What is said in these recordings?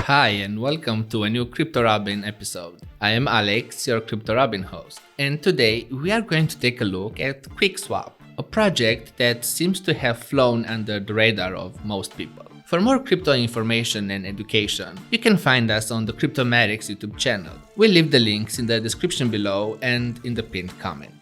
Hi and welcome to a new CryptoRobin episode. I am Alex, your CryptoRobin host, and today we are going to take a look at QuickSwap, a project that seems to have flown under the radar of most people. For more crypto information and education, you can find us on the Tokenomics YouTube channel. We'll leave the links in the description below and in the pinned comment.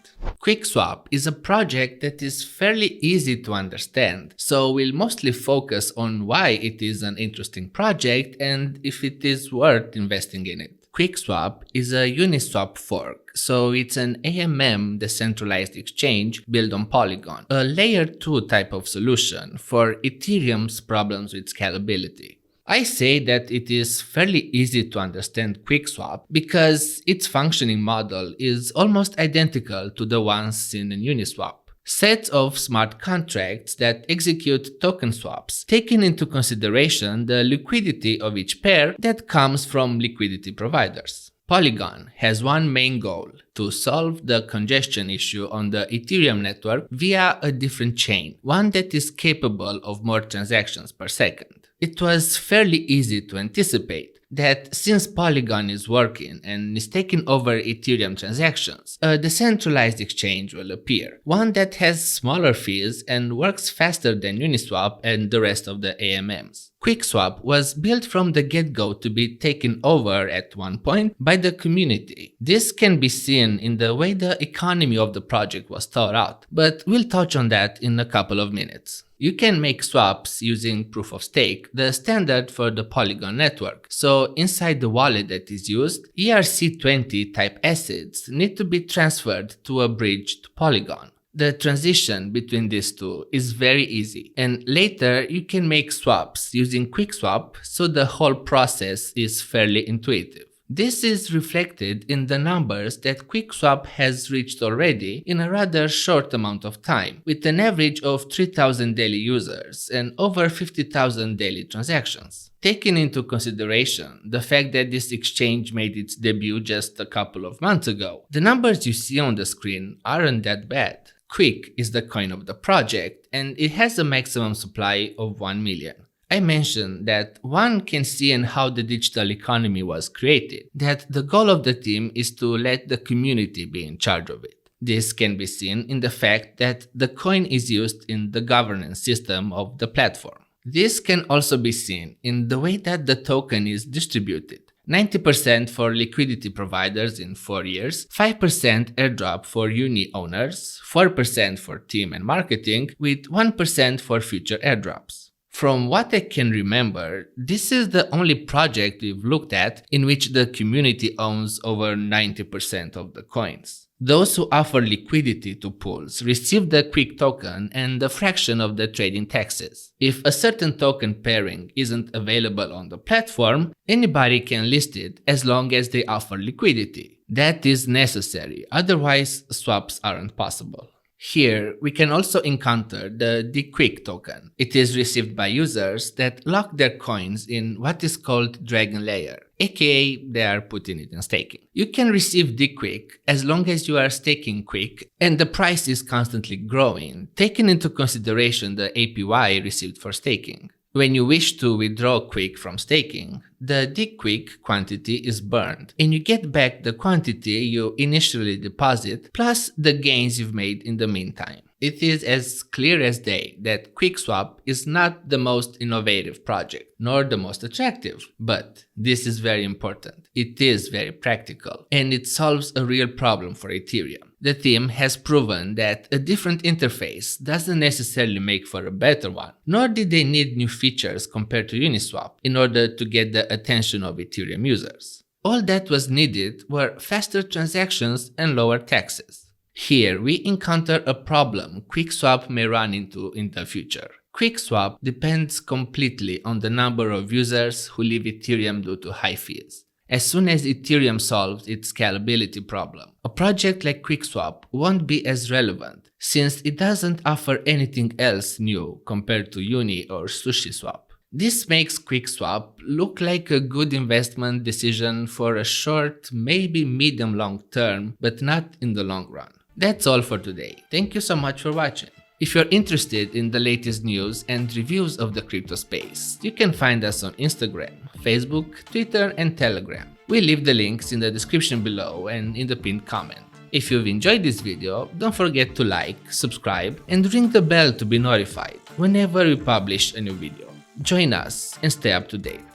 QuickSwap is a project that is fairly easy to understand, so we'll mostly focus on why it is an interesting project and if it is worth investing in it. QuickSwap is a Uniswap fork, so it's an AMM decentralized exchange built on Polygon, a layer 2 type of solution for Ethereum's problems with scalability. I say that it is fairly easy to understand QuickSwap because its functioning model is almost identical to the ones seen in Uniswap. Sets of smart contracts that execute token swaps, taking into consideration the liquidity of each pair that comes from liquidity providers. Polygon has one main goal: to solve the congestion issue on the Ethereum network via a different chain, one that is capable of more transactions per second. It was fairly easy to anticipate that since Polygon is working and is taking over Ethereum transactions, a decentralized exchange will appear, one that has smaller fees and works faster than Uniswap and the rest of the AMMs. QuickSwap was built from the get-go to be taken over at one point by the community. This can be seen in the way the economy of the project was thought out, but we'll touch on that in a couple of minutes. You can make swaps using proof of stake, the standard for the Polygon network. So inside the wallet that is used, ERC20 type assets need to be transferred to a bridge to Polygon. The transition between these two is very easy, and later you can make swaps using QuickSwap, so the whole process is fairly intuitive. This is reflected in the numbers that QuickSwap has reached already in a rather short amount of time, with an average of 3,000 daily users and over 50,000 daily transactions. Taking into consideration the fact that this exchange made its debut just a couple of months ago, the numbers you see on the screen aren't that bad. Quick is the coin of the project, and it has a maximum supply of 1 million. I mentioned that one can see in how the digital economy was created, that the goal of the team is to let the community be in charge of it. This can be seen in the fact that the coin is used in the governance system of the platform. This can also be seen in the way that the token is distributed. 90% for liquidity providers in 4 years, 5% airdrop for uni owners, 4% for team and marketing, with 1% for future airdrops. From what I can remember, this is the only project we've looked at in which the community owns over 90% of the coins. Those who offer liquidity to pools receive the Quick token and a fraction of the trading taxes. If a certain token pairing isn't available on the platform, anybody can list it as long as they offer liquidity. That is necessary, otherwise swaps aren't possible. Here, we can also encounter the dQuick token. It is received by users that lock their coins in what is called Dragon Layer, aka they are putting it in staking. You can receive dQuick as long as you are staking Quick, and the price is constantly growing, taking into consideration the APY received for staking. When you wish to withdraw Quick from staking, the dQuick quantity is burned, and you get back the quantity you initially deposit plus the gains you've made in the meantime. It is as clear as day that QuickSwap is not the most innovative project, nor the most attractive, but this is very important. It is very practical, and it solves a real problem for Ethereum. The team has proven that a different interface doesn't necessarily make for a better one, nor did they need new features compared to Uniswap in order to get the attention of Ethereum users. All that was needed were faster transactions and lower taxes. Here we encounter a problem QuickSwap may run into in the future. QuickSwap depends completely on the number of users who leave Ethereum due to high fees. As soon as Ethereum solves its scalability problem, a project like QuickSwap won't be as relevant since it doesn't offer anything else new compared to Uni or SushiSwap. This makes QuickSwap look like a good investment decision for a short, maybe medium-long term, but not in the long run. That's all for today. Thank you so much for watching. If you're interested in the latest news and reviews of the crypto space, you can find us on Instagram, Facebook, Twitter, and Telegram. We leave the links in the description below and in the pinned comment. If you've enjoyed this video, don't forget to like, subscribe, and ring the bell to be notified whenever we publish a new video. Join us and stay up to date.